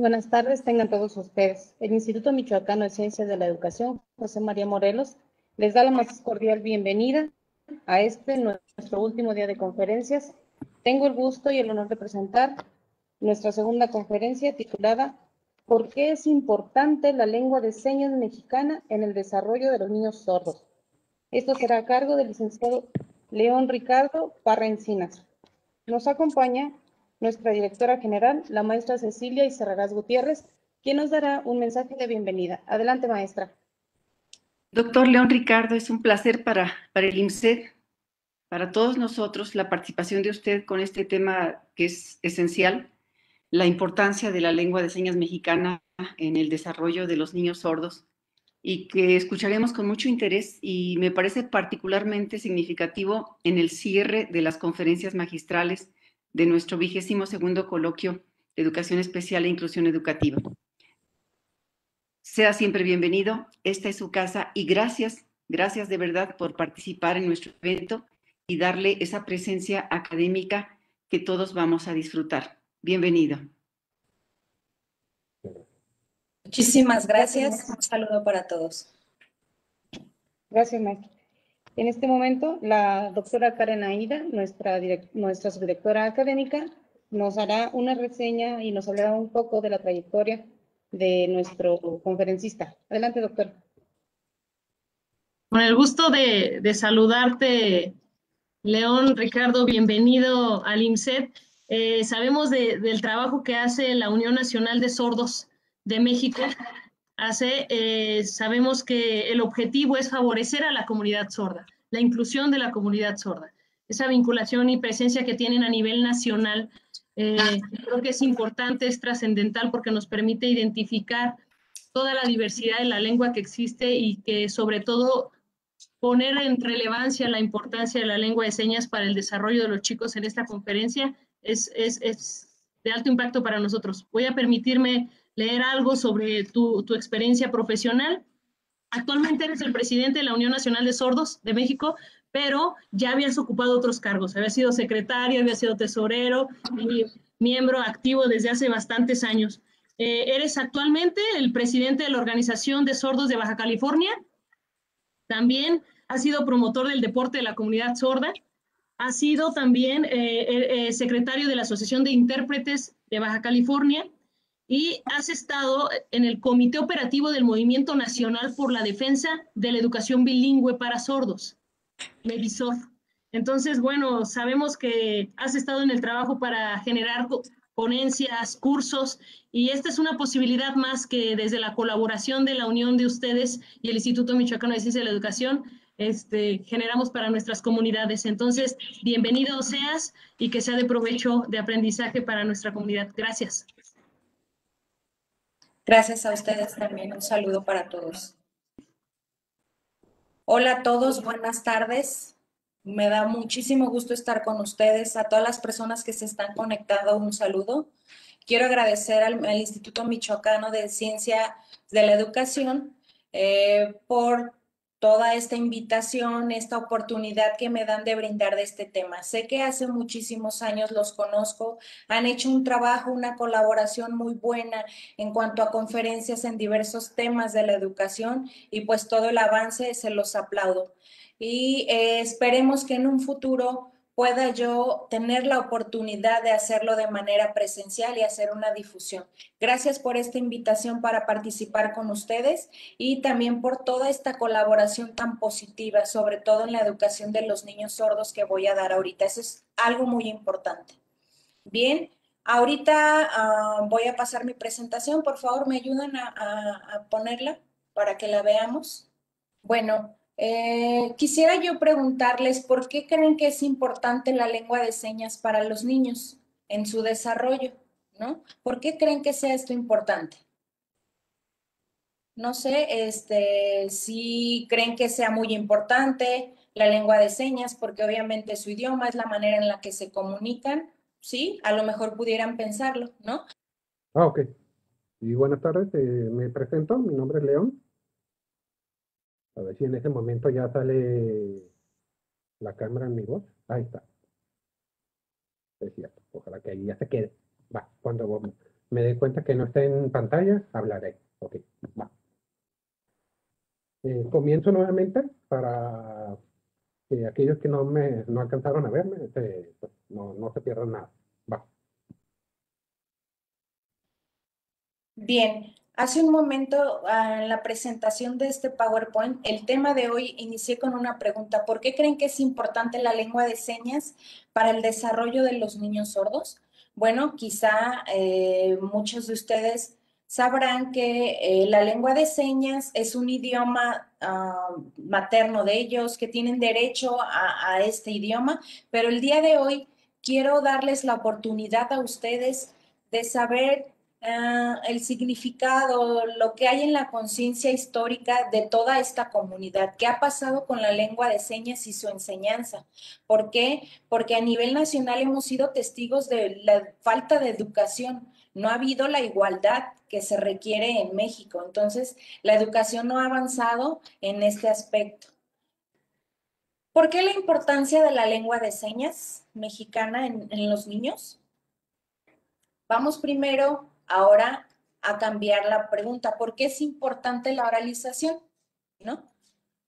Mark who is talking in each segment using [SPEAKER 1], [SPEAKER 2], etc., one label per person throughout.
[SPEAKER 1] buenas tardes, tengan todos ustedes. El Instituto Michoacano de Ciencias de la Educación, José María Morelos, les da la más cordial bienvenida a nuestro último día de conferencias. Tengo el gusto y el honor de presentar nuestra segunda conferencia titulada ¿Por qué es importante la lengua de señas mexicana en el desarrollo de los niños sordos? Esto será a cargo del licenciado León Ricardo Parra Encinas. Nos acompaña nuestra directora general, la maestra Cecilia Izarragás Gutiérrez, quien nos dará un mensaje de bienvenida. Adelante, maestra.
[SPEAKER 2] Doctor León Ricardo, es un placer para el IMSED, para todos nosotros, la participación de usted con este tema que es esencial, la importancia de la lengua de señas mexicana en el desarrollo de los niños sordos, y que escucharemos con mucho interés, y me parece particularmente significativo en el cierre de las conferencias magistrales de nuestro 22º coloquio de Educación Especial e Inclusión Educativa. Sea siempre bienvenido, esta es su casa y gracias de verdad por participar en nuestro evento y darle esa presencia académica que todos vamos a disfrutar. Bienvenido.
[SPEAKER 3] Muchísimas gracias. Un saludo para todos.
[SPEAKER 1] Gracias, maestra. En este momento, la doctora Karen Aida, nuestra subdirectora académica, nos hará una reseña y nos hablará un poco de la trayectoria de nuestro conferencista. Adelante, doctor.
[SPEAKER 4] Con el gusto de saludarte, León Ricardo, bienvenido al IMSED. Sabemos del trabajo que hace la Unión Nacional de Sordos de México. Sabemos que el objetivo es favorecer a la comunidad sorda, la inclusión de la comunidad sorda. Esa vinculación y presencia que tienen a nivel nacional, creo que es importante, es trascendental porque nos permite identificar toda la diversidad de la lengua que existe y que sobre todo poner en relevancia la importancia de la lengua de señas para el desarrollo de los chicos en esta conferencia es de alto impacto para nosotros. Voy a permitirme leer algo sobre tu experiencia profesional. Actualmente eres el presidente de la Unión Nacional de Sordos de México, pero ya habías ocupado otros cargos. Habías sido secretario, habías sido tesorero y miembro activo desde hace bastantes años. Eres actualmente el presidente de la Organización de Sordos de Baja California. También has sido promotor del deporte de la comunidad sorda. Has sido también secretario de la Asociación de Intérpretes de Baja California y has estado en el Comité Operativo del Movimiento Nacional por la Defensa de la Educación Bilingüe para Sordos, MEDISOR. Entonces, bueno, sabemos que has estado en el trabajo para generar ponencias, cursos, y esta es una posibilidad más que desde la colaboración de la unión de ustedes y el Instituto Michoacano de Ciencia de la Educación generamos para nuestras comunidades. Entonces, bienvenido seas y que sea de provecho, de aprendizaje para nuestra comunidad. Gracias.
[SPEAKER 3] Gracias a ustedes también. Un saludo para todos. Hola a todos, buenas tardes. Me da muchísimo gusto estar con ustedes. A todas las personas que se están conectando, un saludo. Quiero agradecer al Instituto Michoacano de Ciencia de la Educación por toda esta invitación, esta oportunidad que me dan de brindar de este tema. Sé que hace muchísimos años los conozco, han hecho un trabajo, una colaboración muy buena en cuanto a conferencias en diversos temas de la educación y pues todo el avance se los aplaudo. Y esperemos que en un futuro pueda yo tener la oportunidad de hacerlo de manera presencial y hacer una difusión. Gracias por esta invitación para participar con ustedes y también por toda esta colaboración tan positiva, sobre todo en la educación de los niños sordos que voy a dar ahorita. Eso es algo muy importante. Bien, ahorita voy a pasar mi presentación. Por favor, ¿me ayudan a ponerla para que la veamos? Bueno, quisiera yo preguntarles por qué creen que es importante la lengua de señas para los niños en su desarrollo, ¿no? ¿Por qué creen que sea esto importante? No sé, si creen que sea muy importante la lengua de señas, porque obviamente su idioma es la manera en la que se comunican, ¿sí? A lo mejor pudieran pensarlo, ¿no?
[SPEAKER 5] Ok. Y buenas tardes, me presento, mi nombre es León. A ver si en ese momento ya sale la cámara en mi voz. Ahí está. Es cierto, ojalá que ahí ya se quede. Va, cuando me dé cuenta que no está en pantalla, hablaré. Ok, va. Comienzo nuevamente para que aquellos que no alcanzaron a verme, pues, no se pierdan nada. Va.
[SPEAKER 3] Bien, hace un momento en la presentación de este PowerPoint, el tema de hoy inicié con una pregunta. ¿Por qué creen que es importante la lengua de señas para el desarrollo de los niños sordos? Bueno, quizá muchos de ustedes sabrán que la lengua de señas es un idioma materno de ellos, que tienen derecho a este idioma, pero el día de hoy quiero darles la oportunidad a ustedes de saber el significado, lo que hay en la conciencia histórica de toda esta comunidad. ¿Qué ha pasado con la lengua de señas y su enseñanza? ¿Por qué? Porque a nivel nacional hemos sido testigos de la falta de educación. No ha habido la igualdad que se requiere en México. Entonces, la educación no ha avanzado en este aspecto. ¿Por qué la importancia de la lengua de señas mexicana en los niños? Vamos primero ahora a cambiar la pregunta. ¿Por qué es importante la oralización? ¿No?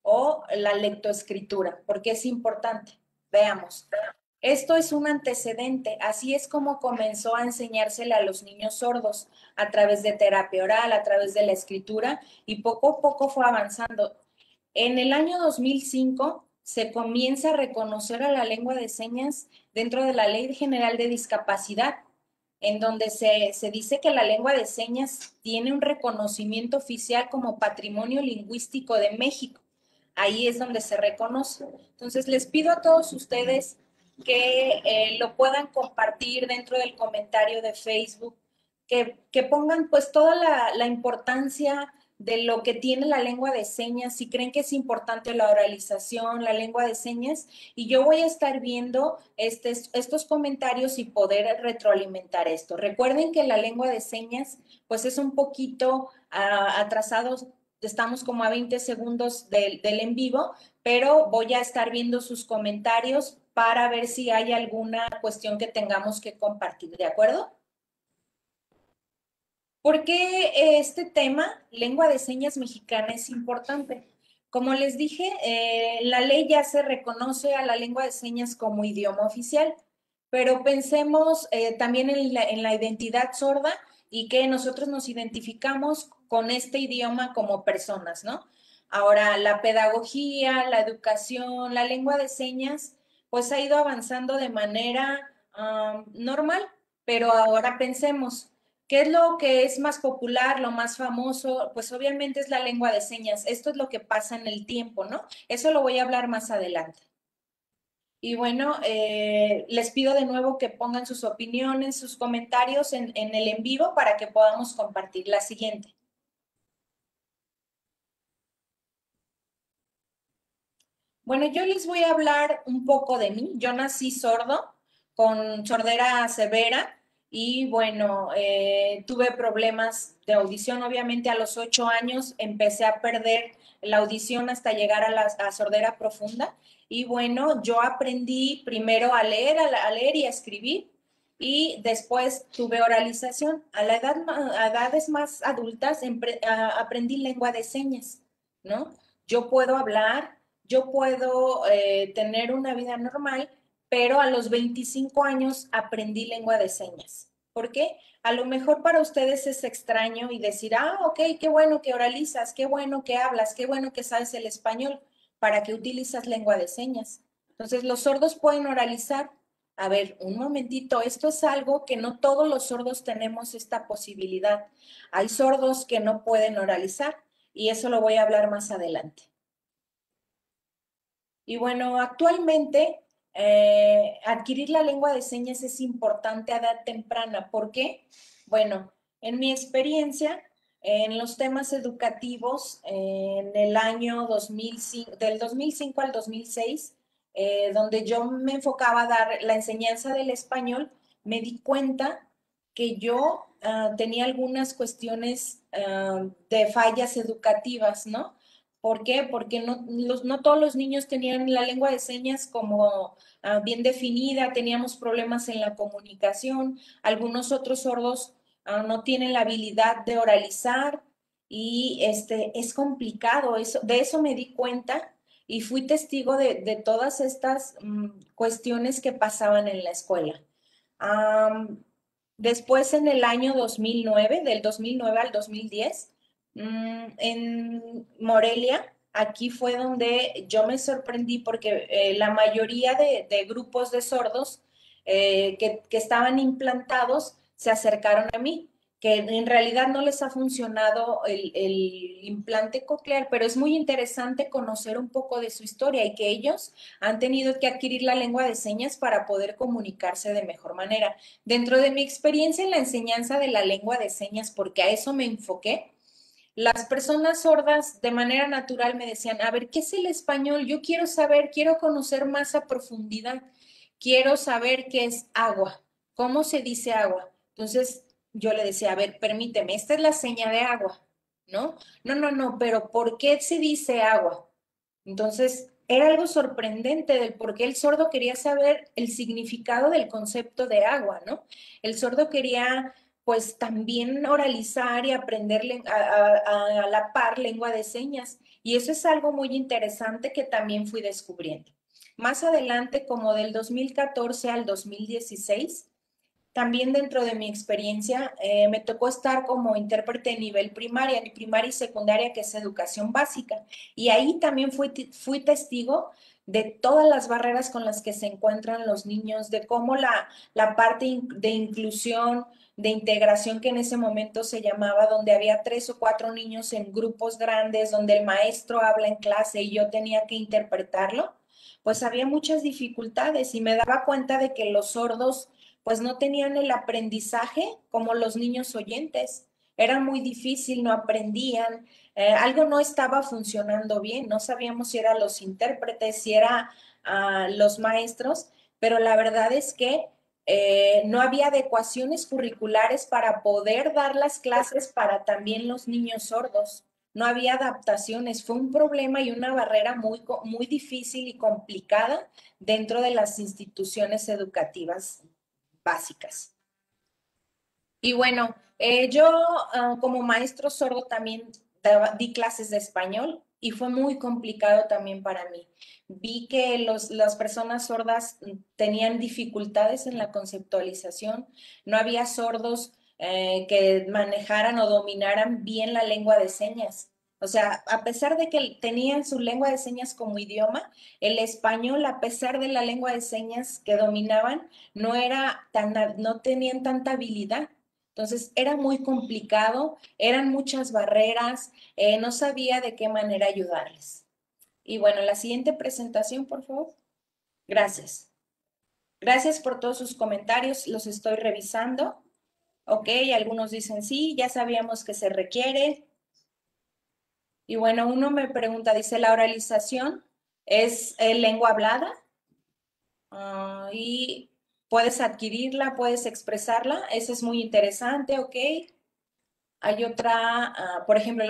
[SPEAKER 3] O la lectoescritura. ¿Por qué es importante? Veamos. Esto es un antecedente. Así es como comenzó a enseñársele a los niños sordos a través de terapia oral, a través de la escritura, y poco a poco fue avanzando. En el año 2005 se comienza a reconocer a la lengua de señas dentro de la Ley General de Discapacidad, en donde se dice que la lengua de señas tiene un reconocimiento oficial como patrimonio lingüístico de México. Ahí es donde se reconoce. Entonces, les pido a todos ustedes que lo puedan compartir dentro del comentario de Facebook, que pongan pues toda la importancia de lo que tiene la lengua de señas, si creen que es importante la oralización, la lengua de señas, y yo voy a estar viendo estos comentarios y poder retroalimentar esto. Recuerden que la lengua de señas pues es un poquito atrasados, estamos como a 20 segundos del en vivo, pero voy a estar viendo sus comentarios para ver si hay alguna cuestión que tengamos que compartir, ¿de acuerdo? ¿Por qué este tema, lengua de señas mexicana, es importante? Como les dije, la ley ya se reconoce a la lengua de señas como idioma oficial, pero pensemos también en la identidad sorda y que nosotros nos identificamos con este idioma como personas, ¿no? Ahora, la pedagogía, la educación, la lengua de señas, pues ha ido avanzando de manera normal, pero ahora pensemos, ¿qué es lo que es más popular, lo más famoso? Pues obviamente es la lengua de señas. Esto es lo que pasa en el tiempo, ¿no? Eso lo voy a hablar más adelante. Y bueno, les pido de nuevo que pongan sus opiniones, sus comentarios en el en vivo para que podamos compartir. La siguiente. Bueno, yo les voy a hablar un poco de mí. Yo nací sordo, con sordera severa, y bueno, tuve problemas de audición. Obviamente a los 8 años empecé a perder la audición hasta llegar a sordera profunda. Y bueno, yo aprendí primero a leer y a escribir, y después tuve oralización. A edades más adultas aprendí lengua de señas, ¿no? Yo puedo hablar, yo puedo tener una vida normal, pero a los 25 años aprendí lengua de señas. ¿Por qué? A lo mejor para ustedes es extraño y decir, ok, qué bueno que oralizas, qué bueno que hablas, qué bueno que sabes el español, ¿para qué utilizas lengua de señas? Entonces, los sordos pueden oralizar. A ver, un momentito, esto es algo que no todos los sordos tenemos esta posibilidad. Hay sordos que no pueden oralizar y eso lo voy a hablar más adelante. Y bueno, actualmente adquirir la lengua de señas es importante a edad temprana. ¿Por qué? Bueno, en mi experiencia, en los temas educativos, en el año 2005, del 2005 al 2006, donde yo me enfocaba a dar la enseñanza del español, me di cuenta que yo tenía algunas cuestiones de fallas educativas, ¿no? ¿Por qué? Porque no todos los niños tenían la lengua de señas como bien definida, teníamos problemas en la comunicación, algunos otros sordos no tienen la habilidad de oralizar y es complicado. De eso me di cuenta y fui testigo de todas estas cuestiones que pasaban en la escuela. Después, en el año 2009, del 2009 al 2010, en Morelia, aquí fue donde yo me sorprendí porque la mayoría de grupos de sordos que estaban implantados se acercaron a mí, que en realidad no les ha funcionado el implante coclear, pero es muy interesante conocer un poco de su historia y que ellos han tenido que adquirir la lengua de señas para poder comunicarse de mejor manera. Dentro de mi experiencia en la enseñanza de la lengua de señas, porque a eso me enfoqué, las personas sordas de manera natural me decían, a ver, ¿qué es el español? Yo quiero saber, quiero conocer más a profundidad, quiero saber qué es agua, cómo se dice agua. Entonces yo le decía, a ver, permíteme, esta es la seña de agua, ¿no? No, pero ¿por qué se dice agua? Entonces era algo sorprendente del por qué el sordo quería saber el significado del concepto de agua, ¿no? El sordo quería pues también oralizar y aprender a la par lengua de señas. Y eso es algo muy interesante que también fui descubriendo. Más adelante, como del 2014 al 2016, también dentro de mi experiencia, me tocó estar como intérprete de nivel primaria y secundaria, que es educación básica. Y ahí también fui testigo de todas las barreras con las que se encuentran los niños, de cómo la parte de inclusión, de integración que en ese momento se llamaba, donde había 3 o 4 niños en grupos grandes, donde el maestro habla en clase y yo tenía que interpretarlo, pues había muchas dificultades y me daba cuenta de que los sordos pues no tenían el aprendizaje como los niños oyentes. Era muy difícil, no aprendían, algo no estaba funcionando bien, no sabíamos si eran los intérpretes, si eran los maestros, pero la verdad es que no había adecuaciones curriculares para poder dar las clases para también los niños sordos. No había adaptaciones, fue un problema y una barrera muy difícil y complicada dentro de las instituciones educativas básicas. Y bueno, yo como maestro sordo también di clases de español y fue muy complicado también para mí. Vi que las personas sordas tenían dificultades en la conceptualización, no había sordos que manejaran o dominaran bien la lengua de señas. O sea, a pesar de que tenían su lengua de señas como idioma, el español, a pesar de la lengua de señas que dominaban, no tenían tanta habilidad. Entonces era muy complicado, eran muchas barreras, no sabía de qué manera ayudarles. Y bueno, la siguiente presentación, por favor. Gracias. Gracias por todos sus comentarios, los estoy revisando. Ok, algunos dicen sí, ya sabíamos que se requiere. Y bueno, uno me pregunta, dice, ¿la oralización es lengua hablada? Y puedes adquirirla, puedes expresarla, eso es muy interesante, ok. Hay otra, por ejemplo,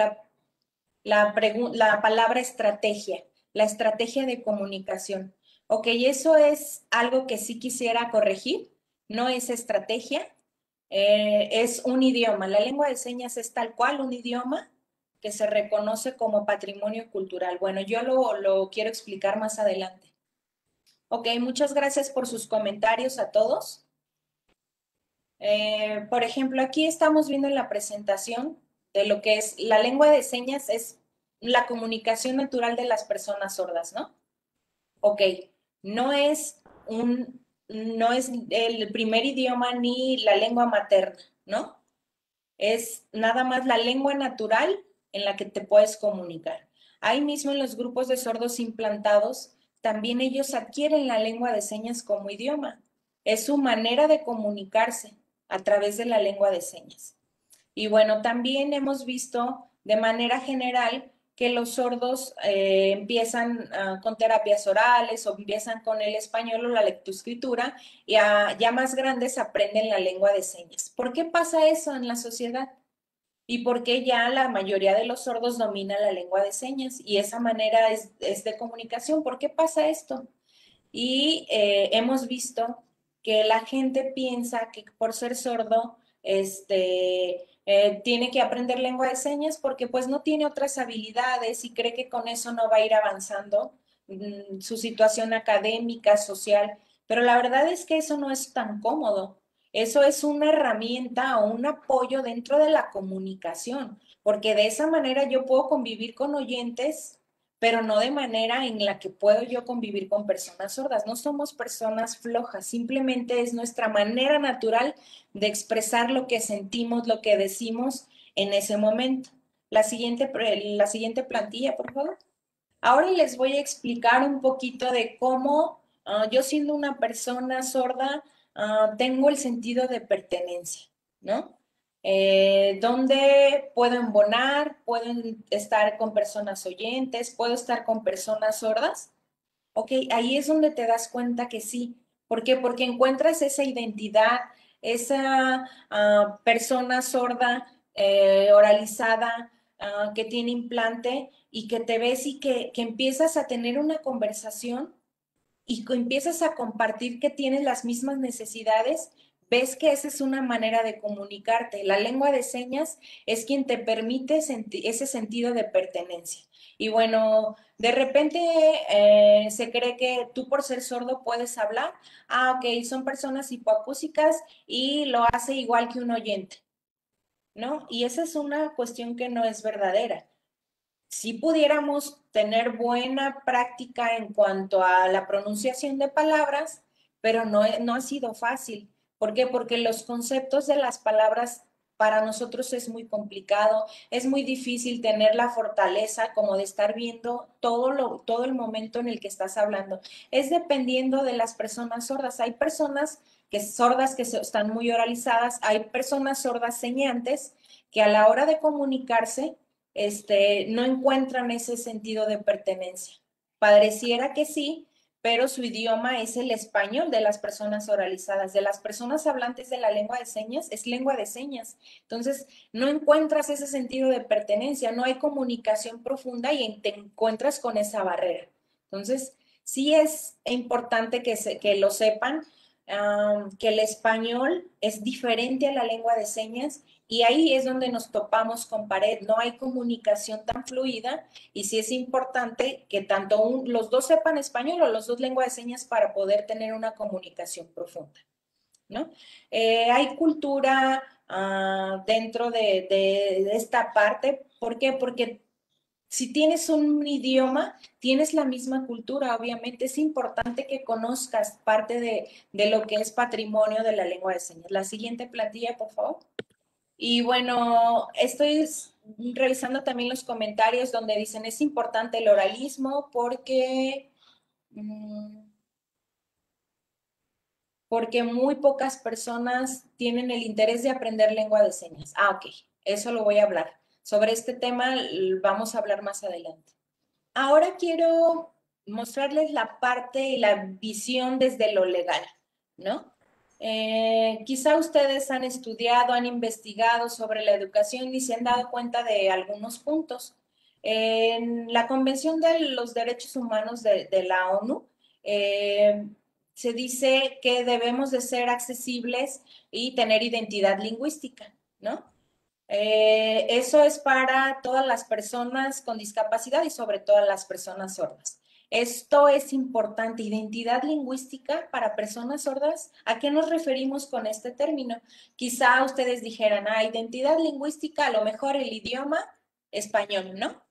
[SPEAKER 3] la palabra estrategia, la estrategia de comunicación. Ok, eso es algo que sí quisiera corregir, no es estrategia, es un idioma. La lengua de señas es tal cual un idioma que se reconoce como patrimonio cultural. Bueno, yo lo quiero explicar más adelante. Ok, muchas gracias por sus comentarios a todos. Por ejemplo, aquí estamos viendo en la presentación de lo que es la lengua de señas, es la comunicación natural de las personas sordas, ¿no? Ok, no es no es el primer idioma ni la lengua materna, ¿no? Es nada más la lengua natural en la que te puedes comunicar. Ahí mismo en los grupos de sordos implantados, también ellos adquieren la lengua de señas como idioma. Es su manera de comunicarse a través de la lengua de señas. Y bueno, también hemos visto de manera general que los sordos empiezan con terapias orales o empiezan con el español o la lectoescritura y ya más grandes aprenden la lengua de señas. ¿Por qué pasa eso en la sociedad? ¿Y por qué ya la mayoría de los sordos domina la lengua de señas? Y esa manera es de comunicación. ¿Por qué pasa esto? Y hemos visto que la gente piensa que por ser sordo tiene que aprender lengua de señas porque pues no tiene otras habilidades y cree que con eso no va a ir avanzando su situación académica, social, pero la verdad es que eso no es tan cómodo. Eso es una herramienta o un apoyo dentro de la comunicación, porque de esa manera yo puedo convivir con oyentes, pero no de manera en la que puedo yo convivir con personas sordas. No somos personas flojas, simplemente es nuestra manera natural de expresar lo que sentimos, lo que decimos en ese momento. La siguiente plantilla, por favor. Ahora les voy a explicar un poquito de cómo yo siendo una persona sorda tengo el sentido de pertenencia, ¿no? Donde puedo embonar, puedo estar con personas oyentes, puedo estar con personas sordas. Ok, ahí es donde te das cuenta que sí. ¿Por qué? Porque encuentras esa identidad, esa persona sorda, oralizada, que tiene implante y que te ves y que empiezas a tener una conversación y empiezas a compartir que tienes las mismas necesidades, ves que esa es una manera de comunicarte. La lengua de señas es quien te permite ese sentido de pertenencia. Y bueno, de repente se cree que tú por ser sordo puedes hablar. Ah, ok, son personas hipoacúsicas y lo hace igual que un oyente, ¿no? Y esa es una cuestión que no es verdadera. Si pudiéramos tener buena práctica en cuanto a la pronunciación de palabras, pero no ha sido fácil. ¿Por qué? Porque los conceptos de las palabras para nosotros es muy complicado, es muy difícil tener la fortaleza como de estar viendo todo el momento en el que estás hablando. Es dependiendo de las personas sordas. Hay personas sordas que están muy oralizadas, hay personas sordas señantes que a la hora de comunicarse no encuentran ese sentido de pertenencia. Pareciera que sí, pero su idioma es el español de las personas oralizadas, de las personas hablantes de la lengua de señas, es lengua de señas. Entonces, no encuentras ese sentido de pertenencia, no hay comunicación profunda y te encuentras con esa barrera. Entonces, sí es importante que lo sepan, que el español es diferente a la lengua de señas y ahí es donde nos topamos con pared, no hay comunicación tan fluida y sí es importante que tanto los dos sepan español o los dos lenguas de señas para poder tener una comunicación profunda, ¿no? Hay cultura dentro de esta parte, ¿por qué? Porque si tienes un idioma, tienes la misma cultura, obviamente es importante que conozcas parte de lo que es patrimonio de la lengua de señas. La siguiente plantilla, por favor. Y bueno, estoy revisando también los comentarios donde dicen es importante el oralismo porque muy pocas personas tienen el interés de aprender lengua de señas. Ah, ok, eso lo voy a hablar. Sobre este tema vamos a hablar más adelante. Ahora quiero mostrarles la parte y la visión desde lo legal, ¿no? Quizá ustedes han estudiado, han investigado sobre la educación y se han dado cuenta de algunos puntos. En la Convención de los Derechos Humanos de la ONU, se dice que debemos de ser accesibles y tener identidad lingüística, ¿no? Eso es para todas las personas con discapacidad y sobre todo las personas sordas. Esto es importante, identidad lingüística para personas sordas. ¿A qué nos referimos con este término? Quizá ustedes dijeran, identidad lingüística, a lo mejor el idioma español, ¿no?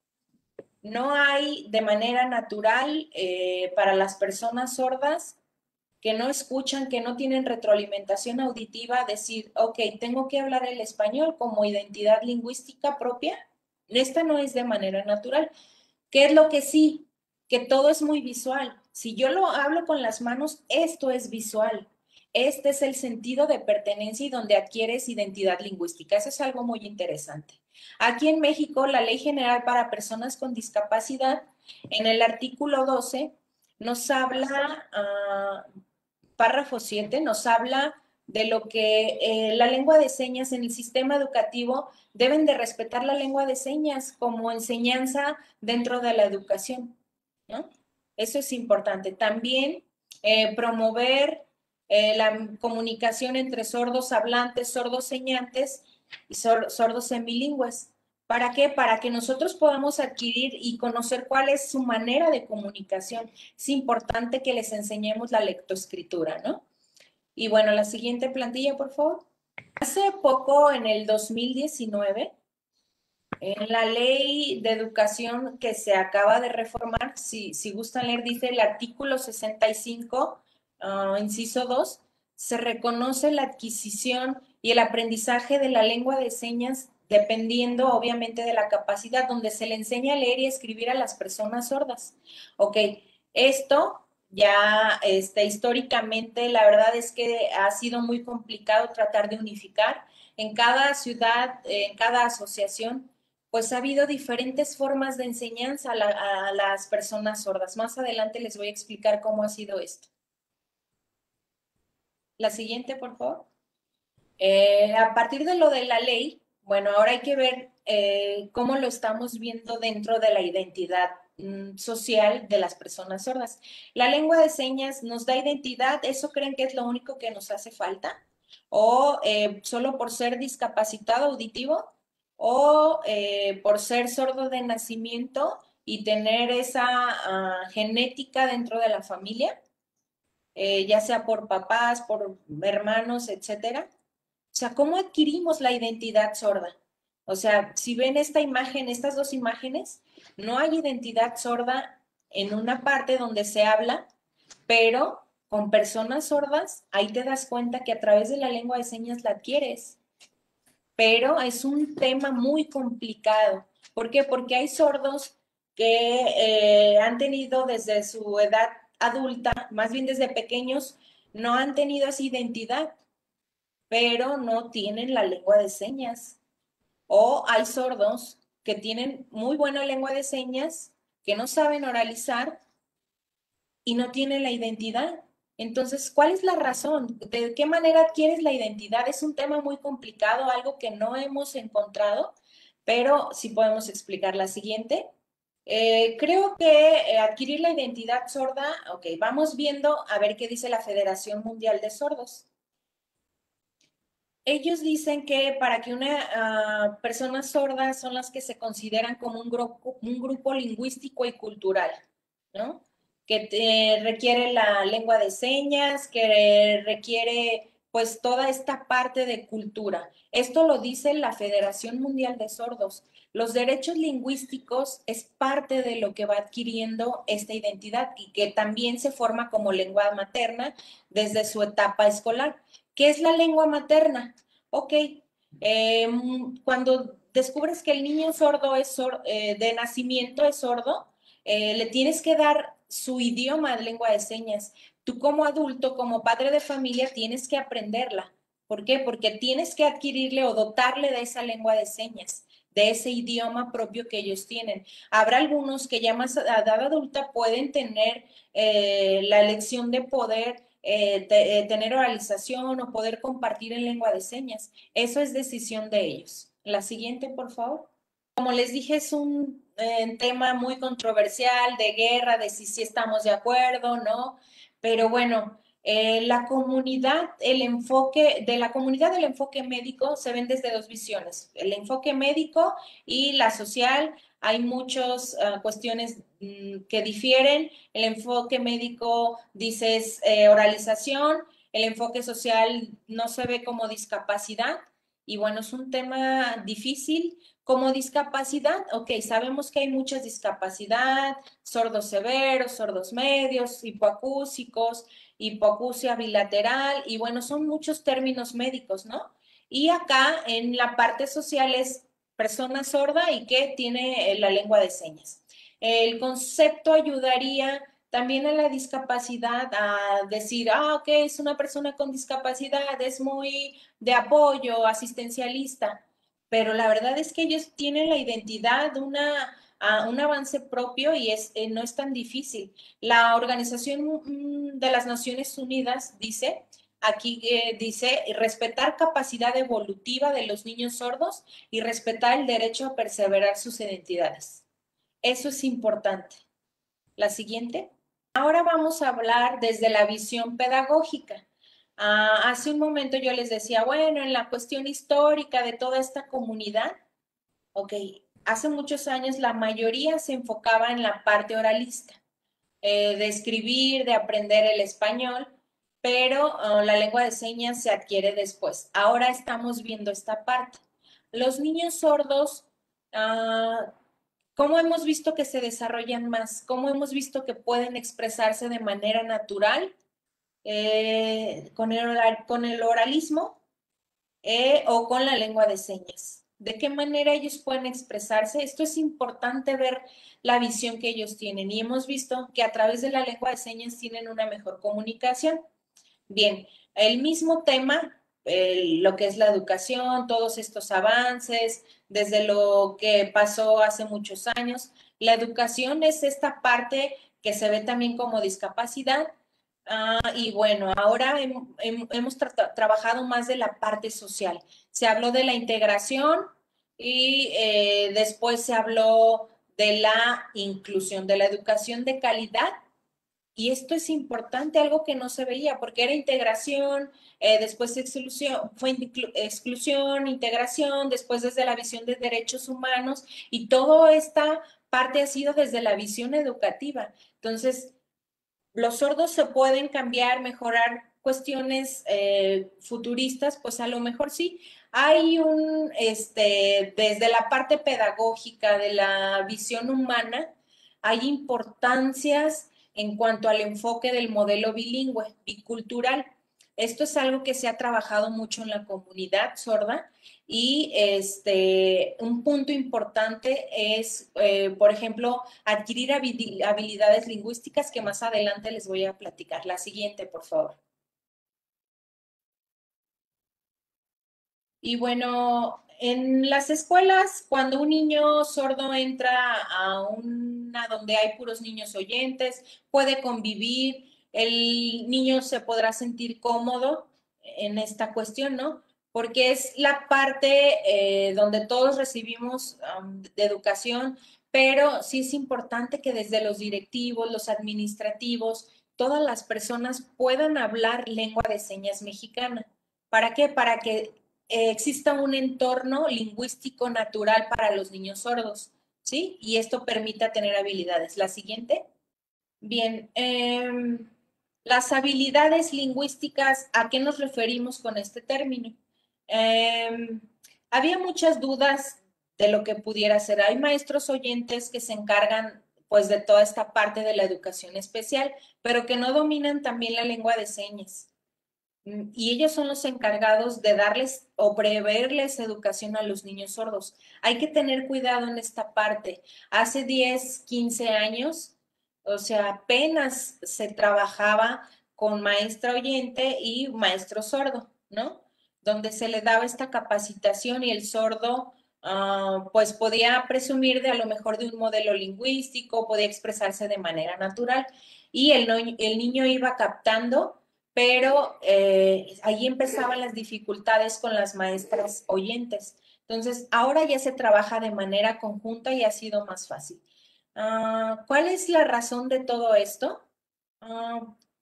[SPEAKER 3] No hay de manera natural para las personas sordas que no escuchan, que no tienen retroalimentación auditiva, decir, ok, tengo que hablar el español como identidad lingüística propia. Esta no es de manera natural. ¿Qué es lo que sí? Que todo es muy visual. Si yo lo hablo con las manos, esto es visual. Este es el sentido de pertenencia y donde adquieres identidad lingüística. Eso es algo muy interesante. Aquí en México, la Ley General para Personas con Discapacidad, en el artículo 12, nos habla párrafo 7 nos habla de lo que la lengua de señas en el sistema educativo deben de respetar la lengua de señas como enseñanza dentro de la educación, ¿no? Eso es importante. También promover la comunicación entre sordos hablantes, sordos señantes y sordos semilingües. ¿Para qué? Para que nosotros podamos adquirir y conocer cuál es su manera de comunicación. Es importante que les enseñemos la lectoescritura, ¿no? Y bueno, la siguiente plantilla, por favor. Hace poco, en el 2019, en la ley de educación que se acaba de reformar, si gustan leer, dice el artículo 65, inciso 2, se reconoce la adquisición y el aprendizaje de la lengua de señas dependiendo obviamente de la capacidad, donde se le enseña a leer y escribir a las personas sordas. Ok, esto ya históricamente la verdad es que ha sido muy complicado tratar de unificar. En cada ciudad, en cada asociación, pues ha habido diferentes formas de enseñanza a las personas sordas. Más adelante les voy a explicar cómo ha sido esto. La siguiente, por favor. A partir de lo de la ley, bueno, ahora hay que ver cómo lo estamos viendo dentro de la identidad social de las personas sordas. La lengua de señas nos da identidad, ¿eso creen que es lo único que nos hace falta? ¿O solo por ser discapacitado auditivo? ¿O por ser sordo de nacimiento y tener esa genética dentro de la familia? Ya sea por papás, por hermanos, etcétera. O sea, ¿cómo adquirimos la identidad sorda? O sea, si ven esta imagen, estas dos imágenes, no hay identidad sorda en una parte donde se habla, pero con personas sordas, ahí te das cuenta que a través de la lengua de señas la adquieres. Pero es un tema muy complicado. ¿Por qué? Porque hay sordos que han tenido desde su edad adulta, más bien desde pequeños, no han tenido esa identidad, pero no tienen la lengua de señas. O hay sordos que tienen muy buena lengua de señas, que no saben oralizar y no tienen la identidad. Entonces, ¿cuál es la razón? ¿De qué manera adquieres la identidad? Es un tema muy complicado, algo que no hemos encontrado, pero sí podemos explicar la siguiente. Creo que adquirir la identidad sorda, ok, vamos viendo a ver qué dice la Federación Mundial de Sordos. Ellos dicen que para que una persona sorda son las que se consideran como un grupo lingüístico y cultural, ¿no? Que requiere la lengua de señas, que requiere pues toda esta parte de cultura. Esto lo dice la Federación Mundial de Sordos. Los derechos lingüísticos es parte de lo que va adquiriendo esta identidad y que también se forma como lengua materna desde su etapa escolar. ¿Qué es la lengua materna? Ok, cuando descubres que el niño sordo es de nacimiento es sordo, le tienes que dar su idioma de lengua de señas. Tú como adulto, como padre de familia, tienes que aprenderla. ¿Por qué? Porque tienes que adquirirle o dotarle de esa lengua de señas, de ese idioma propio que ellos tienen. Habrá algunos que ya más a edad adulta pueden tener la elección de poder tener oralización o poder compartir en lengua de señas. Eso es decisión de ellos. La siguiente, por favor. Como les dije, es un tema muy controversial de guerra, de si estamos de acuerdo, ¿no? Pero bueno, la comunidad, el enfoque, de la comunidad del enfoque médico se ven desde dos visiones, el enfoque médico y la social. Hay muchas cuestiones que difieren. El enfoque médico dice es oralización, el enfoque social no se ve como discapacidad. Y bueno, es un tema difícil. Como discapacidad, ok, sabemos que hay muchas discapacidad, sordos severos, sordos medios, hipoacúsicos, hipoacusia bilateral, y bueno, son muchos términos médicos, ¿no? Y acá en la parte social es persona sorda y que tiene la lengua de señas. El concepto ayudaría también a la discapacidad a decir, ok, es una persona con discapacidad, es muy de apoyo, asistencialista, pero la verdad es que ellos tienen la identidad, un avance propio y no es tan difícil. La Organización de las Naciones Unidas dice, aquí dice, respetar capacidad evolutiva de los niños sordos y respetar el derecho a perseverar sus identidades. Eso es importante. La siguiente. Ahora vamos a hablar desde la visión pedagógica. Hace un momento yo les decía, bueno, en la cuestión histórica de toda esta comunidad, ok, hace muchos años la mayoría se enfocaba en la parte oralista, de escribir, de aprender el español, pero la lengua de señas se adquiere después. Ahora estamos viendo esta parte. Los niños sordos, ¿cómo hemos visto que se desarrollan más? ¿Cómo hemos visto que pueden expresarse de manera natural con el oralismo o con la lengua de señas? ¿De qué manera ellos pueden expresarse? Esto es importante ver la visión que ellos tienen y hemos visto que a través de la lengua de señas tienen una mejor comunicación. Bien, el mismo tema, lo que es la educación, todos estos avances, desde lo que pasó hace muchos años, la educación es esta parte que se ve también como discapacidad. Y bueno, ahora hemos trabajado más de la parte social. Se habló de la integración y después se habló de la inclusión, de la educación de calidad. Y esto es importante, algo que no se veía, porque era integración, después exclusión, fue exclusión, integración, después desde la visión de derechos humanos, y toda esta parte ha sido desde la visión educativa. Entonces, los sordos se pueden cambiar, mejorar cuestiones futuristas, pues a lo mejor sí. Hay desde la parte pedagógica, de la visión humana, hay importancias en cuanto al enfoque del modelo bilingüe, bicultural. Esto es algo que se ha trabajado mucho en la comunidad sorda y un punto importante es, por ejemplo, adquirir habilidades lingüísticas que más adelante les voy a platicar. La siguiente, por favor. Y bueno, en las escuelas, cuando un niño sordo entra a una donde hay puros niños oyentes, puede convivir, el niño se podrá sentir cómodo en esta cuestión, ¿no? Porque es la parte donde todos recibimos de educación, pero sí es importante que desde los directivos, los administrativos, todas las personas puedan hablar lengua de señas mexicana. ¿Para qué? Para que exista un entorno lingüístico natural para los niños sordos, ¿sí? Y esto permita tener habilidades. La siguiente. Bien, las habilidades lingüísticas, ¿a qué nos referimos con este término? Había muchas dudas de lo que pudiera ser. Hay maestros oyentes que se encargan pues de toda esta parte de la educación especial, pero que no dominan también la lengua de señas. Y ellos son los encargados de darles o preverles educación a los niños sordos. Hay que tener cuidado en esta parte. Hace 10, 15 años, o sea, apenas se trabajaba con maestra oyente y maestro sordo, ¿no? Donde se le daba esta capacitación y el sordo, pues podía presumir de a lo mejor de un modelo lingüístico, podía expresarse de manera natural y el niño iba captando, pero ahí empezaban las dificultades con las maestras oyentes. Entonces, ahora ya se trabaja de manera conjunta y ha sido más fácil. ¿Cuál es la razón de todo esto?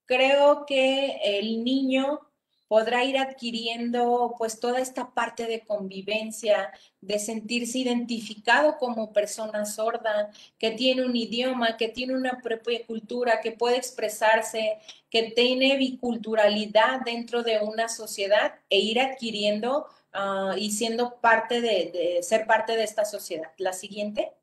[SPEAKER 3] Creo que el niño podrá ir adquiriendo pues toda esta parte de convivencia, de sentirse identificado como persona sorda, que tiene un idioma, que tiene una propia cultura, que puede expresarse, que tiene biculturalidad dentro de una sociedad e ir adquiriendo y siendo parte ser parte de esta sociedad. La siguiente.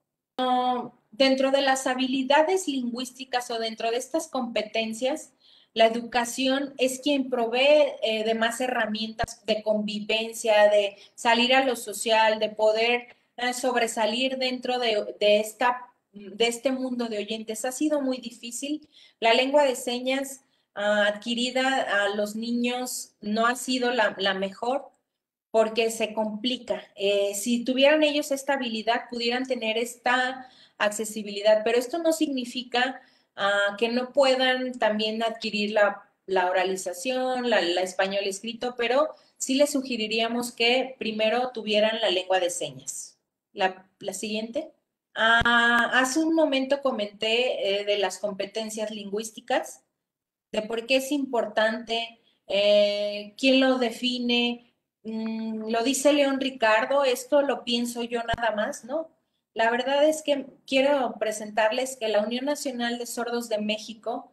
[SPEAKER 3] Dentro de las habilidades lingüísticas o dentro de estas competencias, la educación es quien provee de más herramientas de convivencia, de salir a lo social, de poder sobresalir dentro de este mundo de oyentes. Ha sido muy difícil. La lengua de señas adquirida a los niños no ha sido la mejor porque se complica. Si tuvieran ellos esta habilidad, pudieran tener esta accesibilidad, pero esto no significa que no puedan también adquirir la oralización, la español escrito, pero sí les sugeriríamos que primero tuvieran la lengua de señas. La siguiente. Hace un momento comenté de las competencias lingüísticas, de por qué es importante ¿Quién lo define? ¿Lo dice León Ricardo? ¿Esto lo pienso yo nada más? No. La verdad es que quiero presentarles que la Unión Nacional de Sordos de México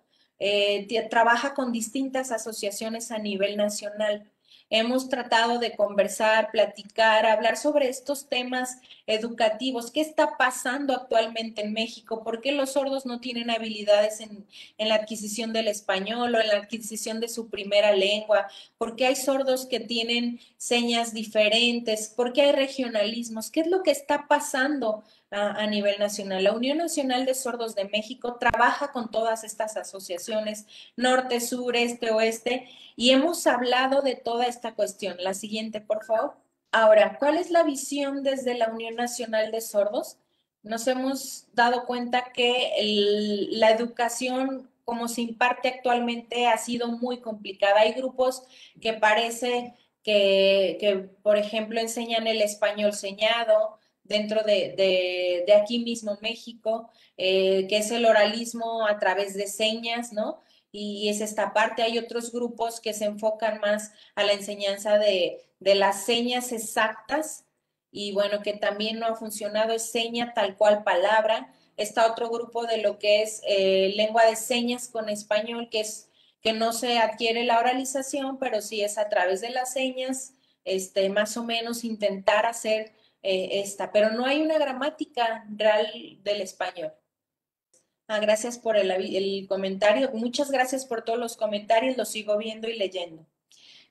[SPEAKER 3] trabaja con distintas asociaciones a nivel nacional. Hemos tratado de conversar, platicar, hablar sobre estos temas educativos. ¿Qué está pasando actualmente en México? ¿Por qué los sordos no tienen habilidades en la adquisición del español o en la adquisición de su primera lengua? ¿Por qué hay sordos que tienen señas diferentes? ¿Por qué hay regionalismos? ¿Qué es lo que está pasando a nivel nacional? La Unión Nacional de Sordos de México trabaja con todas estas asociaciones, norte, sur, este, oeste, y hemos hablado de toda esta cuestión. La siguiente, por favor. Ahora, ¿cuál es la visión desde la Unión Nacional de Sordos? Nos hemos dado cuenta que la educación como se imparte actualmente ha sido muy complicada. Hay grupos que parece por ejemplo, enseñan el español señado dentro de aquí mismo México, que es el oralismo a través de señas, ¿no? Y es esta parte. Hay otros grupos que se enfocan más a la enseñanza de las señas exactas y bueno, que también no ha funcionado, es seña tal cual palabra. Está otro grupo de lo que es lengua de señas con español, que no se adquiere la oralización, pero sí es a través de las señas, más o menos intentar hacer esta, pero no hay una gramática real del español. Gracias por el comentario. Muchas gracias por todos los comentarios, los sigo viendo y leyendo.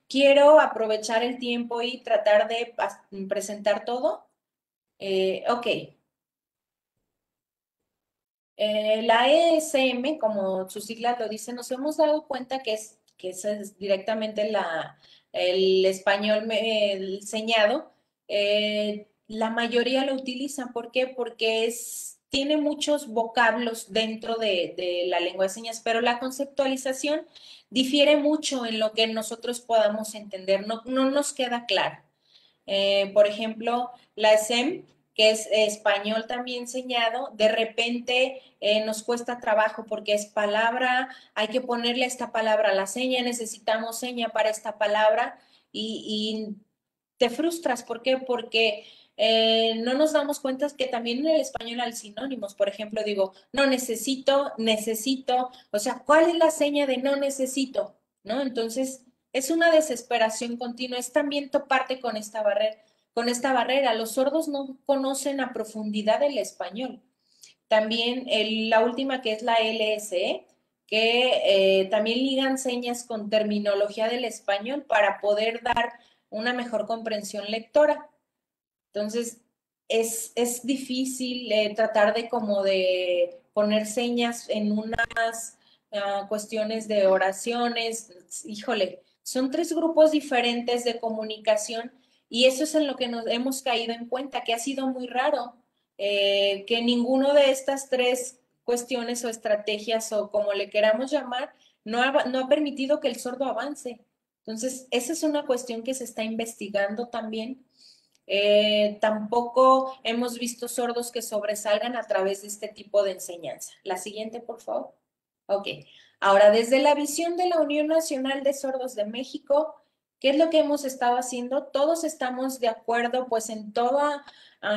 [SPEAKER 3] Quiero aprovechar el tiempo y tratar de presentar todo. Ok. La ESM, como sus siglas lo dicen, nos hemos dado cuenta que ese es directamente el español el señado. La mayoría lo utilizan. ¿Por qué? Porque tiene muchos vocablos dentro de la lengua de señas, pero la conceptualización difiere mucho en lo que nosotros podamos entender. No nos queda claro. Por ejemplo, la SEM, que es español también enseñado, de repente nos cuesta trabajo porque es palabra, hay que ponerle esta palabra a la seña, necesitamos seña para esta palabra y te frustras. ¿Por qué? Porque no nos damos cuenta que también en el español hay sinónimos. Por ejemplo, digo, no necesito, necesito, o sea, ¿cuál es la seña de no necesito? ¿No? Entonces, es una desesperación continua, es también toparte con esta barrera. Los sordos no conocen a profundidad el español. También la última que es la LSE, que también ligan señas con terminología del español para poder dar una mejor comprensión lectora. Entonces, es difícil tratar de como de poner señas en unas cuestiones de oraciones. Híjole, son tres grupos diferentes de comunicación y eso es en lo que nos hemos caído en cuenta, que ha sido muy raro que ninguno de estas tres cuestiones o estrategias o como le queramos llamar, no ha permitido que el sordo avance. Entonces, esa es una cuestión que se está investigando también. Tampoco hemos visto sordos que sobresalgan a través de este tipo de enseñanza. La siguiente, por favor. Ok. Ahora, desde la visión de la Unión Nacional de Sordos de México, ¿qué es lo que hemos estado haciendo? Todos estamos de acuerdo, pues, en toda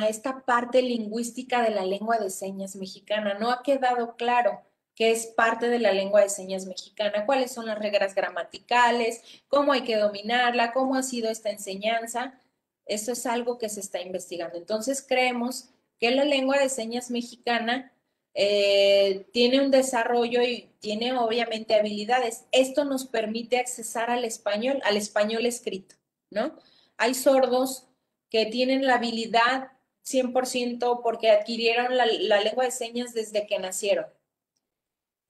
[SPEAKER 3] esta parte lingüística de la lengua de señas mexicana. No ha quedado claro qué es parte de la lengua de señas mexicana, cuáles son las reglas gramaticales, cómo hay que dominarla, cómo ha sido esta enseñanza. Eso es algo que se está investigando. Entonces, creemos que la lengua de señas mexicana tiene un desarrollo y tiene obviamente habilidades. Esto nos permite accesar al español escrito, ¿no? Hay sordos que tienen la habilidad 100% porque adquirieron la lengua de señas desde que nacieron.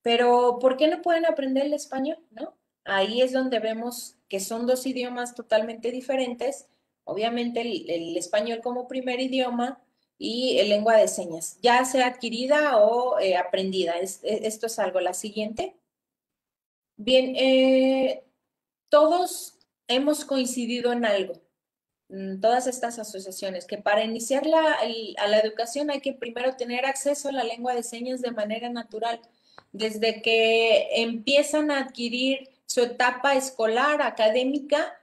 [SPEAKER 3] Pero, ¿por qué no pueden aprender el español, no? Ahí es donde vemos que son dos idiomas totalmente diferentes. Obviamente el español como primer idioma y el lengua de señas, ya sea adquirida o aprendida. Esto es algo. La siguiente. Bien, todos hemos coincidido en algo, todas estas asociaciones, que para iniciar a la educación hay que primero tener acceso a la lengua de señas de manera natural. Desde que empiezan a adquirir su etapa escolar, académica,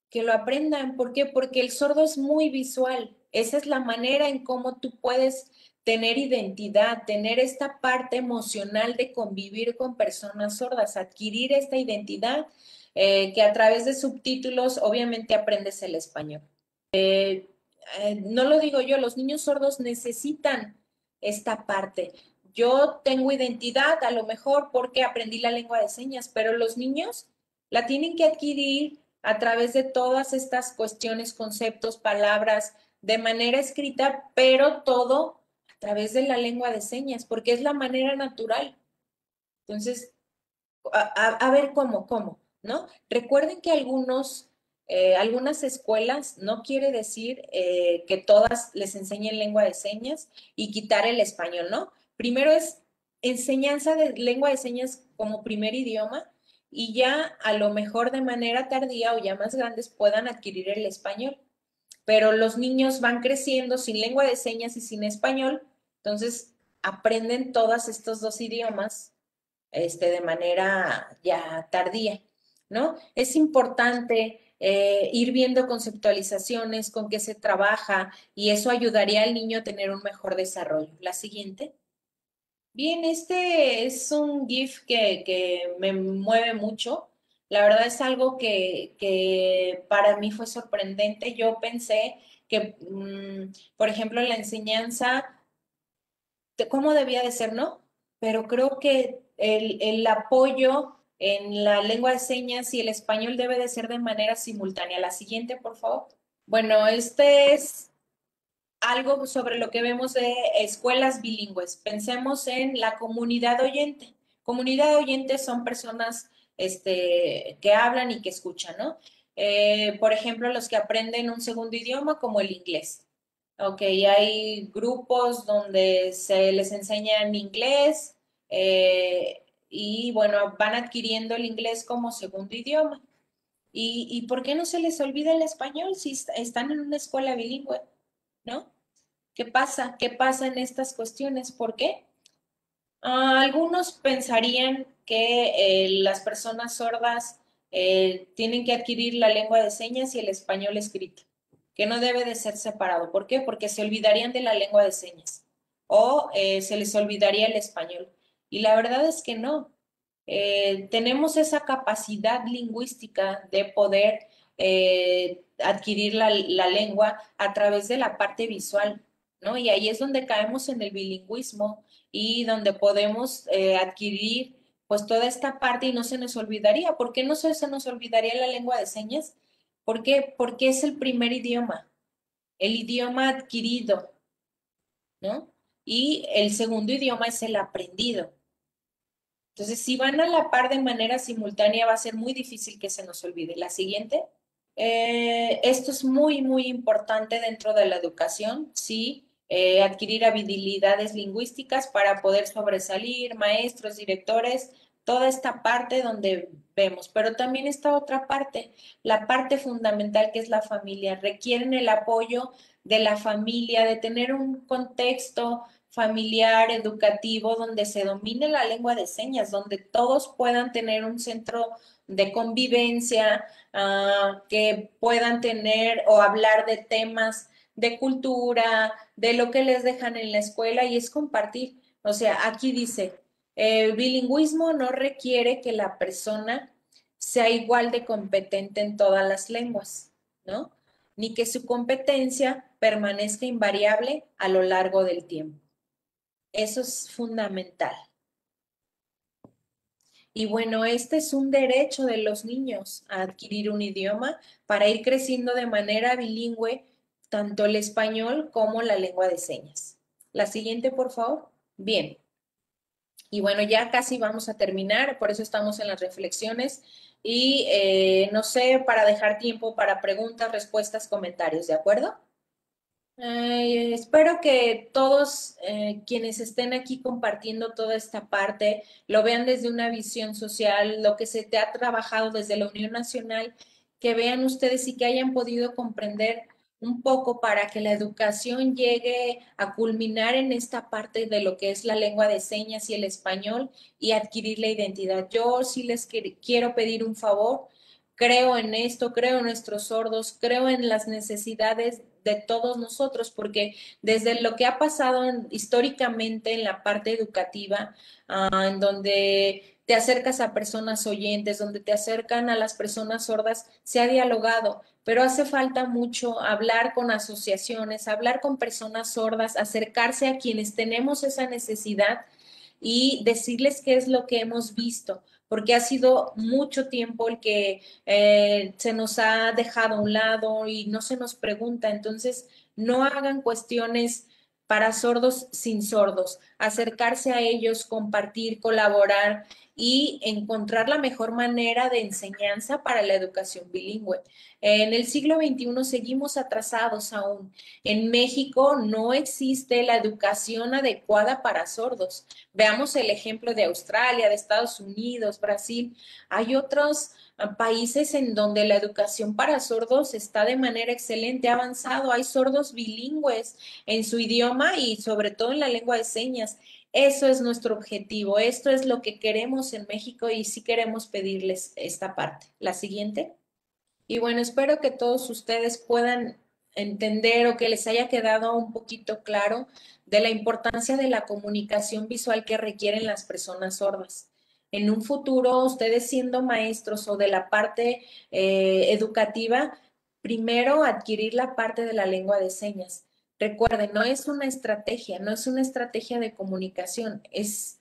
[SPEAKER 3] que lo aprendan. ¿Por qué? Porque el sordo es muy visual. Esa es la manera en cómo tú puedes tener identidad, tener esta parte emocional de convivir con personas sordas, adquirir esta identidad que a través de subtítulos obviamente aprendes el español. No lo digo yo, los niños sordos necesitan esta parte. Yo tengo identidad a lo mejor porque aprendí la lengua de señas, pero los niños la tienen que adquirir a través de todas estas cuestiones, conceptos, palabras, de manera escrita, pero todo a través de la lengua de señas, porque es la manera natural. Entonces, a ver cómo, ¿no? Recuerden que algunas escuelas, no quiere decir que todas les enseñen lengua de señas y quitar el español, ¿no? Primero es enseñanza de lengua de señas como primer idioma y ya a lo mejor de manera tardía o ya más grandes puedan adquirir el español. Pero los niños van creciendo sin lengua de señas y sin español, entonces aprenden todos estos dos idiomas de manera ya tardía, ¿no? Es importante ir viendo conceptualizaciones, con qué se trabaja, y eso ayudaría al niño a tener un mejor desarrollo. La siguiente. Bien, este es un GIF que me mueve mucho. La verdad es algo que para mí fue sorprendente. Yo pensé que, por ejemplo, la enseñanza cómo debía de ser, ¿no? Pero creo que el apoyo en la lengua de señas y el español debe de ser de manera simultánea. La siguiente, por favor. Bueno, este es algo sobre lo que vemos de escuelas bilingües. Pensemos en la comunidad oyente. Comunidad oyente son personas que hablan y que escuchan, ¿no? Por ejemplo, los que aprenden un segundo idioma como el inglés. Ok, hay grupos donde se les enseña en inglés y bueno, van adquiriendo el inglés como segundo idioma. ¿Y por qué no se les olvida el español si están en una escuela bilingüe? ¿No? ¿Qué pasa? ¿Qué pasa en estas cuestiones? ¿Por qué? Algunos pensarían que las personas sordas tienen que adquirir la lengua de señas y el español escrito, que no debe de ser separado. ¿Por qué? Porque se olvidarían de la lengua de señas o se les olvidaría el español. Y la verdad es que no. Tenemos esa capacidad lingüística de poder adquirir la lengua a través de la parte visual, ¿no? Y ahí es donde caemos en el bilingüismo y donde podemos adquirir pues toda esta parte y no se nos olvidaría. ¿Por qué no se nos olvidaría la lengua de señas? ¿Por qué? Porque es el primer idioma, el idioma adquirido, ¿no? Y el segundo idioma es el aprendido. Entonces, si van a la par de manera simultánea, va a ser muy difícil que se nos olvide. La siguiente. Esto es muy importante dentro de la educación, sí, adquirir habilidades lingüísticas para poder sobresalir, maestros, directores, toda esta parte donde vemos, pero también esta otra parte, la parte fundamental que es la familia, requieren el apoyo de la familia, de tener un contexto familiar, educativo, donde se domine la lengua de señas, donde todos puedan tener un centro de convivencia, que puedan tener o hablar de temas de cultura, de lo que les dejan en la escuela y es compartir. O sea, aquí dice, bilingüismo no requiere que la persona sea igual de competente en todas las lenguas, ¿no? Ni que su competencia permanezca invariable a lo largo del tiempo. Eso es fundamental. Y bueno, este es un derecho de los niños a adquirir un idioma para ir creciendo de manera bilingüe, tanto el español como la lengua de señas. La siguiente, por favor. Bien. Y bueno, ya casi vamos a terminar, por eso estamos en las reflexiones. Y no sé, para dejar tiempo para preguntas, respuestas, comentarios, ¿de acuerdo? Espero que todos quienes estén aquí compartiendo toda esta parte lo vean desde una visión social, lo que se te ha trabajado desde la Unión Nacional, que vean ustedes y que hayan podido comprender un poco para que la educación llegue a culminar en esta parte de lo que es la lengua de señas y el español y adquirir la identidad. Yo sí les quiero pedir un favor. Creo en esto, creo en nuestros sordos, creo en las necesidades de todos nosotros, porque desde lo que ha pasado históricamente en la parte educativa, en donde te acercas a personas oyentes, donde te acercan a las personas sordas, se ha dialogado, pero hace falta mucho hablar con asociaciones, hablar con personas sordas, acercarse a quienes tenemos esa necesidad y decirles qué es lo que hemos visto, porque ha sido mucho tiempo el que se nos ha dejado a un lado y no se nos pregunta. Entonces, no hagan cuestiones para sordos sin sordos, acercarse a ellos, compartir, colaborar y encontrar la mejor manera de enseñanza para la educación bilingüe. En el siglo XXI seguimos atrasados aún. En México no existe la educación adecuada para sordos. Veamos el ejemplo de Australia, de Estados Unidos, Brasil. Hay otros países en donde la educación para sordos está de manera excelente, ha avanzado. Hay sordos bilingües en su idioma y sobre todo en la lengua de señas. Eso es nuestro objetivo. Esto es lo que queremos en México y sí queremos pedirles esta parte. La siguiente. Y bueno, espero que todos ustedes puedan entender o que les haya quedado un poquito claro de la importancia de la comunicación visual que requieren las personas sordas. En un futuro, ustedes siendo maestros o de la parte educativa, primero adquirir la parte de la lengua de señas. Recuerden, no es una estrategia, no es una estrategia de comunicación,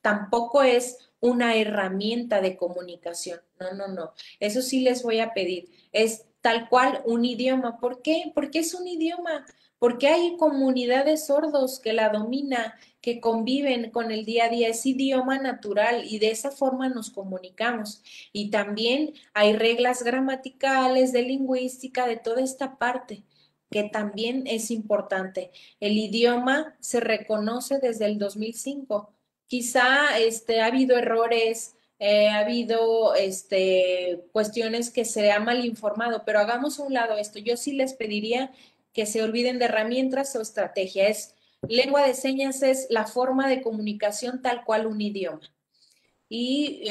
[SPEAKER 3] tampoco es una herramienta de comunicación. No, no, no. Eso sí les voy a pedir. Es tal cual un idioma. ¿Por qué? Porque es un idioma. Porque hay comunidades sordos que la dominan, que conviven con el día a día. Es idioma natural y de esa forma nos comunicamos. Y también hay reglas gramaticales, de lingüística, de toda esta parte que también es importante. El idioma se reconoce desde el 2005. Quizá ha habido errores, ha habido cuestiones que se ha mal informado, pero hagamos a un lado esto. Yo sí les pediría que se olviden de herramientas o estrategia. Lengua de señas es la forma de comunicación tal cual un idioma. Y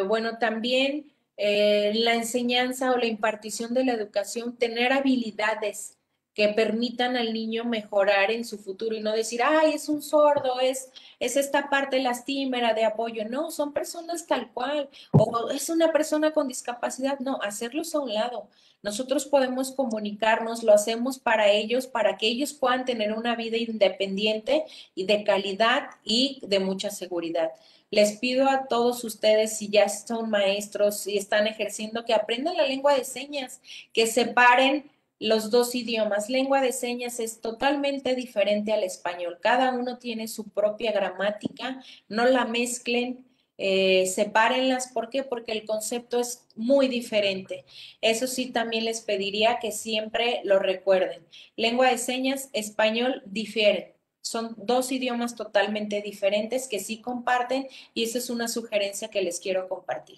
[SPEAKER 3] bueno, también la enseñanza o la impartición de la educación, tener habilidades que permitan al niño mejorar en su futuro y no decir, ay, es un sordo, es esta parte lastimera de apoyo. No, son personas tal cual. O es una persona con discapacidad. No, hacerlos a un lado. Nosotros podemos comunicarnos, lo hacemos para ellos, para que ellos puedan tener una vida independiente y de calidad y de mucha seguridad. Les pido a todos ustedes, si ya son maestros, si están ejerciendo, que aprendan la lengua de señas, que separen los dos idiomas. Lengua de señas es totalmente diferente al español. Cada uno tiene su propia gramática. No la mezclen, sepárenlas. ¿Por qué? Porque el concepto es muy diferente. Eso sí, también les pediría que siempre lo recuerden. Lengua de señas, español difieren. Son dos idiomas totalmente diferentes que sí comparten y esa es una sugerencia que les quiero compartir.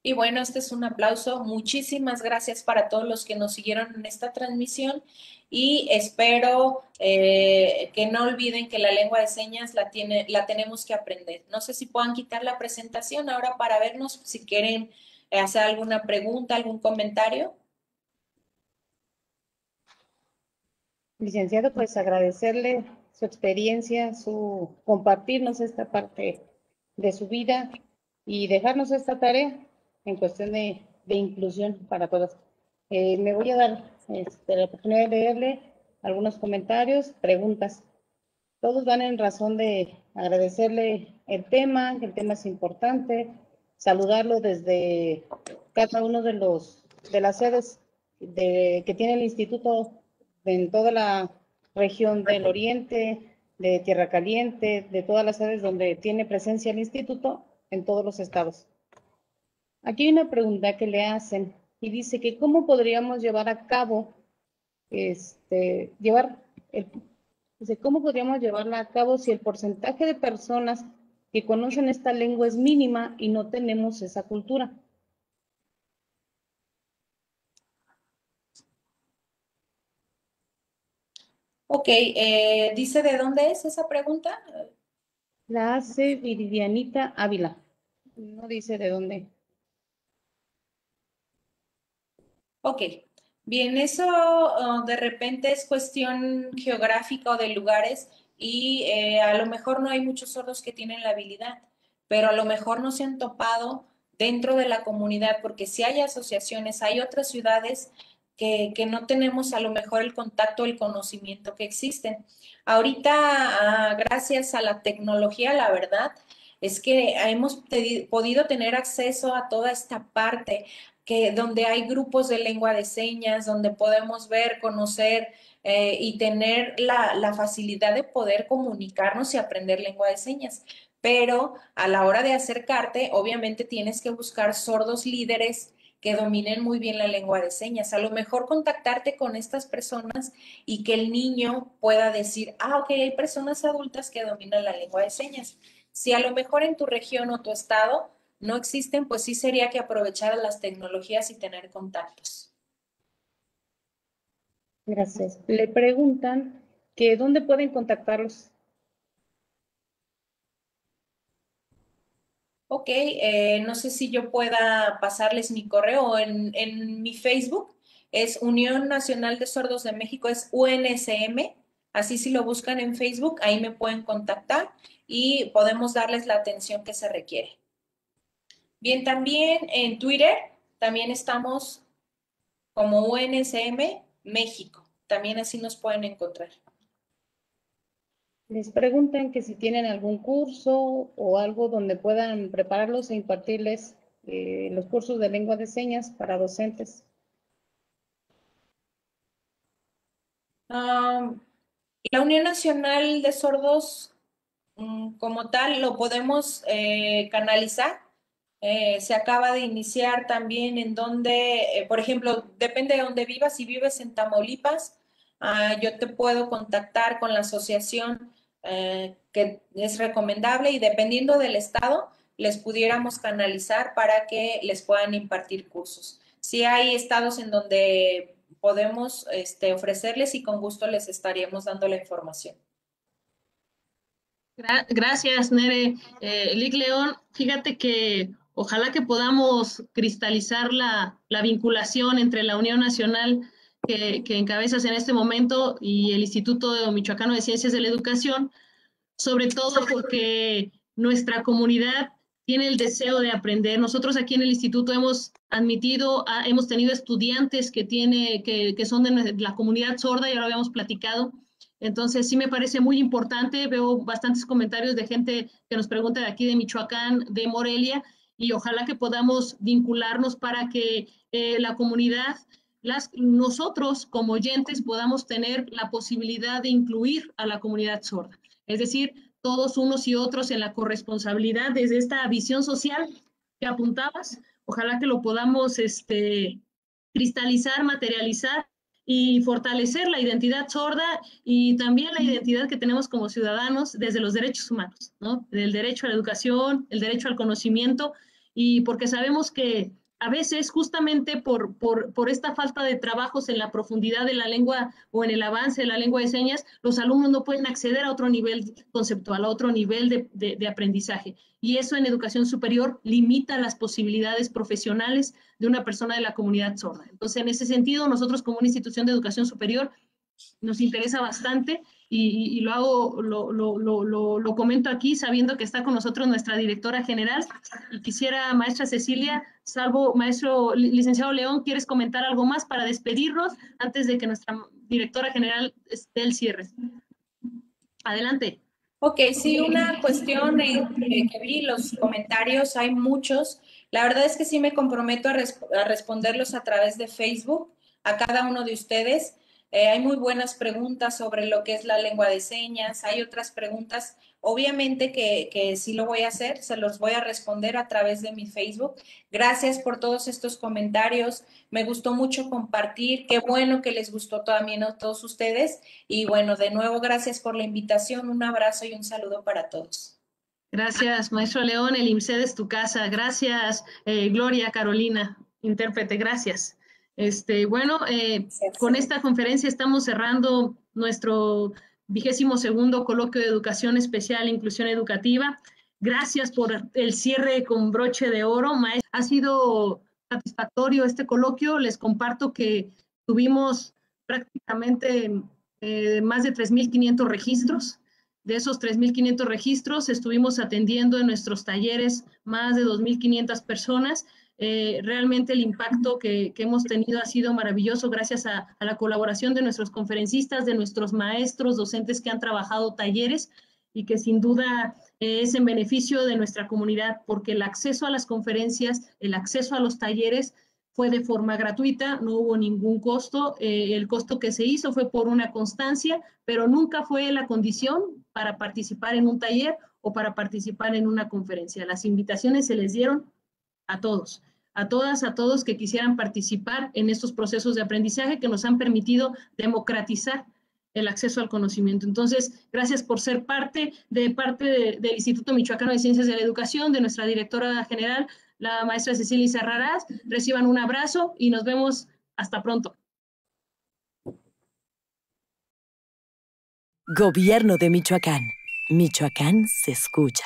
[SPEAKER 3] Y bueno, este es un aplauso. Muchísimas gracias para todos los que nos siguieron en esta transmisión y espero que no olviden que la lengua de señas la tenemos que aprender. No sé si puedan quitar la presentación ahora para vernos, si quieren hacer alguna pregunta, algún comentario.
[SPEAKER 1] Licenciado, pues agradecerle su experiencia, su compartirnos esta parte de su vida y dejarnos esta tarea en cuestión de inclusión para todos. Me voy a dar la oportunidad de leerle algunos comentarios, preguntas. Todos van en razón de agradecerle el tema, que el tema es importante, saludarlo desde cada uno de las sedes que tiene el instituto en toda la región del Oriente, de Tierra Caliente, de todas las sedes donde tiene presencia el instituto en todos los estados. Aquí hay una pregunta que le hacen y dice que cómo podríamos llevar a cabo, ¿cómo podríamos llevarla a cabo si el porcentaje de personas que conocen esta lengua es mínima y no tenemos esa cultura?
[SPEAKER 3] Ok, dice de dónde es esa pregunta.
[SPEAKER 1] La hace Viridianita Ávila. No dice de dónde.
[SPEAKER 3] Ok, bien, eso de repente es cuestión geográfica o de lugares y a lo mejor no hay muchos sordos que tienen la habilidad, pero a lo mejor no se han topado dentro de la comunidad porque si hay asociaciones, hay otras ciudades que no tenemos a lo mejor el contacto, el conocimiento que existen. Ahorita, gracias a la tecnología, la verdad es que hemos podido tener acceso a toda esta parte que donde hay grupos de lengua de señas, donde podemos ver, conocer y tener la facilidad de poder comunicarnos y aprender lengua de señas. Pero a la hora de acercarte, obviamente tienes que buscar sordos líderes que dominen muy bien la lengua de señas. A lo mejor contactarte con estas personas y que el niño pueda decir, ah, ok, hay personas adultas que dominan la lengua de señas. Si a lo mejor en tu región o tu estado no existen, pues sí sería que aprovechar las tecnologías y tener contactos.
[SPEAKER 1] Gracias. Le preguntan que dónde pueden contactarlos.
[SPEAKER 3] Ok, no sé si yo pueda pasarles mi correo en mi Facebook. Es Unión Nacional de Sordos de México, es UNSM. Así si lo buscan en Facebook, ahí me pueden contactar y podemos darles la atención que se requiere. Bien, también en Twitter, también estamos como UNSM México. También así nos pueden encontrar.
[SPEAKER 1] Les preguntan que si tienen algún curso o algo donde puedan prepararlos e impartirles los cursos de lengua de señas para docentes.
[SPEAKER 3] La Unión Nacional de Sordos, como tal, lo podemos canalizar. Se acaba de iniciar también en donde, por ejemplo, depende de donde vivas. Si vives en Tamaulipas, yo te puedo contactar con la asociación que es recomendable y dependiendo del estado, les pudiéramos canalizar para que les puedan impartir cursos. Si hay estados en donde podemos ofrecerles y con gusto les estaríamos dando la información.
[SPEAKER 4] Gracias, Nere. Lic León, fíjate que ojalá que podamos cristalizar la vinculación entre la Unión Nacional que encabezas en este momento y el Instituto Michoacano de Ciencias de la Educación, sobre todo porque nuestra comunidad tiene el deseo de aprender. Nosotros aquí en el instituto hemos admitido, hemos tenido estudiantes que son de la comunidad sorda y ahora habíamos platicado. Entonces sí me parece muy importante, veo bastantes comentarios de gente que nos pregunta de aquí de Michoacán, de Morelia, y ojalá que podamos vincularnos para que la comunidad, nosotros como oyentes podamos tener la posibilidad de incluir a la comunidad sorda. Es decir, todos unos y otros en la corresponsabilidad desde esta visión social que apuntabas. Ojalá que lo podamos cristalizar, materializar y fortalecer la identidad sorda y también la identidad que tenemos como ciudadanos desde los derechos humanos, ¿no? Del derecho a la educación, el derecho al conocimiento, y porque sabemos que a veces justamente por esta falta de trabajos en la profundidad de la lengua o en el avance de la lengua de señas, los alumnos no pueden acceder a otro nivel conceptual, a otro nivel de aprendizaje. Y eso en educación superior limita las posibilidades profesionales de una persona de la comunidad sorda. Entonces, en ese sentido, nosotros como una institución de educación superior nos interesa bastante y lo comento aquí sabiendo que está con nosotros nuestra directora general y quisiera, maestra Cecilia, salvo maestro licenciado León, ¿quieres comentar algo más para despedirnos antes de que nuestra directora general esté el cierre? Adelante.
[SPEAKER 3] Ok, sí, una cuestión que vi los comentarios, hay muchos. La verdad es que sí me comprometo a responderlos a través de Facebook a cada uno de ustedes. Hay muy buenas preguntas sobre lo que es la lengua de señas. Hay otras preguntas, obviamente que sí lo voy a hacer, se los voy a responder a través de mi Facebook. Gracias por todos estos comentarios. Me gustó mucho compartir. Qué bueno que les gustó también a todos ustedes. Y bueno, de nuevo, gracias por la invitación. Un abrazo y un saludo para todos.
[SPEAKER 4] Gracias, maestro León. El IMCED es tu casa. Gracias, Gloria Carolina, intérprete. Gracias. Bueno, con esta conferencia estamos cerrando nuestro 22º coloquio de Educación Especial e Inclusión Educativa. Gracias por el cierre con broche de oro. Ha sido satisfactorio este coloquio. Les comparto que tuvimos prácticamente más de 3.500 registros. De esos 3.500 registros estuvimos atendiendo en nuestros talleres más de 2.500 personas. Realmente el impacto que hemos tenido ha sido maravilloso gracias a la colaboración de nuestros conferencistas, de nuestros maestros, docentes que han trabajado talleres y que sin duda es en beneficio de nuestra comunidad, porque el acceso a las conferencias, el acceso a los talleres fue de forma gratuita, no hubo ningún costo. El costo que se hizo fue por una constancia, pero nunca fue la condición para participar en un taller o para participar en una conferencia. Las invitaciones se les dieron a todos, a todas, a todos que quisieran participar en estos procesos de aprendizaje que nos han permitido democratizar el acceso al conocimiento. Entonces, gracias por ser parte del Instituto Michoacano de Ciencias de la Educación, de nuestra directora general, la maestra Cecilia Serrarás. Reciban un abrazo y nos vemos hasta pronto.
[SPEAKER 6] Gobierno de Michoacán. Michoacán se escucha.